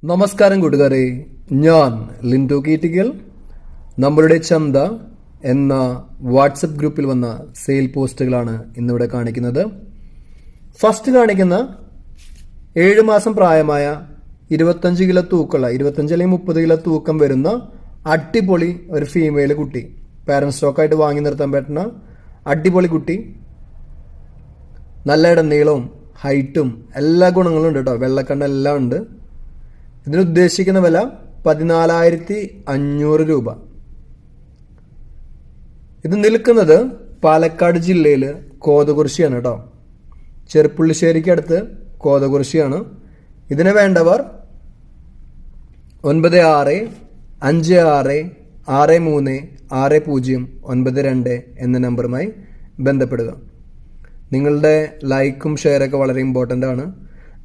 നമസ്കാരം കൂട്ടുകാരെ, ഞാൻ ലിൻഡോ കീറ്റിക്കൽ. നമ്മളുടെ ചന്ത എന്ന വാട്സപ്പ് ഗ്രൂപ്പിൽ വന്ന സെയിൽ പോസ്റ്റുകളാണ് ഇന്നിവിടെ കാണിക്കുന്നത്. ഫസ്റ്റ് കാണിക്കുന്ന 7 മാസം പ്രായമായ 25 കിലോ തൂക്കമുള്ള 25 അല്ലെങ്കിൽ 30 കിലോ തൂക്കം വരുന്ന അടിപൊളി ഒരു ഫീമെയിൽ കുട്ടി, പാരന്റ് സ്റ്റോക്കായിട്ട് വാങ്ങി നിർത്താൻ പറ്റുന്ന അടിപൊളി കുട്ടി. നല്ല ഇടനീളവും ഹൈറ്റും എല്ലാ ഗുണങ്ങളും ഉണ്ട് കേട്ടോ, വെള്ളക്കണ്ണ എല്ലാം ഉണ്ട്. ഇതിന് ഉദ്ദേശിക്കുന്ന വില 14,500 രൂപ. ഇത് നിൽക്കുന്നത് പാലക്കാട് ജില്ലയിൽ കോതകുറിശ്ശിയാണ് കേട്ടോ, ചെറുപ്പുള്ളിശ്ശേരിക്ക് അടുത്ത് കോതകുറിശ്ശിയാണ്. ഇതിനെ വേണ്ടവർ 9656636092 എന്ന നമ്പറുമായി ബന്ധപ്പെടുക. നിങ്ങളുടെ ലൈക്കും ഷെയറൊക്കെ വളരെ ഇമ്പോർട്ടൻ്റ് ആണ്.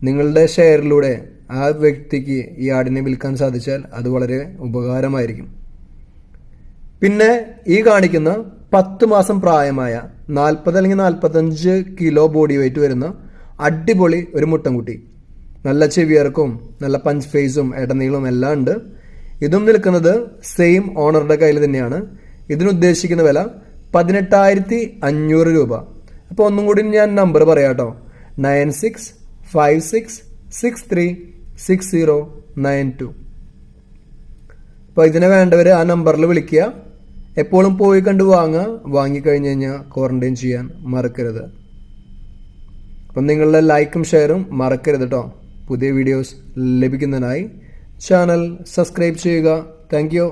നിങ്ങളുടെ ഷെയറിലൂടെ ആ വ്യക്തിക്ക് ഈ ആടിനെ വിൽക്കാൻ സാധിച്ചാൽ അത് വളരെ ഉപകാരമായിരിക്കും. പിന്നെ ഈ കാണിക്കുന്ന 10 മാസം പ്രായമായ 40 അല്ലെങ്കിൽ 45 കിലോ ബോഡി വെയിറ്റ് വരുന്ന അടിപൊളി ഒരു മുട്ടൻകുട്ടി, നല്ല ചെവിയർക്കും നല്ല പഞ്ച് ഫേസും ഇടനീളവും എല്ലാം ഉണ്ട്. ഇതും നിൽക്കുന്നത് സെയിം ഓണറുടെ കയ്യിൽ തന്നെയാണ്. ഇതിനുദ്ദേശിക്കുന്ന വില 18,500 രൂപ. അപ്പോൾ ഒന്നും കൂടി ഞാൻ നമ്പർ പറയാം കേട്ടോ, 9656636092. അപ്പോൾ ഇതിനെ വേണ്ടവർ ആ നമ്പറിൽ വിളിക്കുക. എപ്പോഴും പോയി കണ്ട് വാങ്ങിക്കഴിഞ്ഞ് കഴിഞ്ഞാൽ ക്വാറന്റൈൻ ചെയ്യാൻ മറക്കരുത്. അപ്പം നിങ്ങളുടെ ലൈക്കും ഷെയറും മറക്കരുത് കേട്ടോ. പുതിയ വീഡിയോസ് ലഭിക്കുന്നതിനായി ചാനൽ സബ്സ്ക്രൈബ് ചെയ്യുക. Thank you.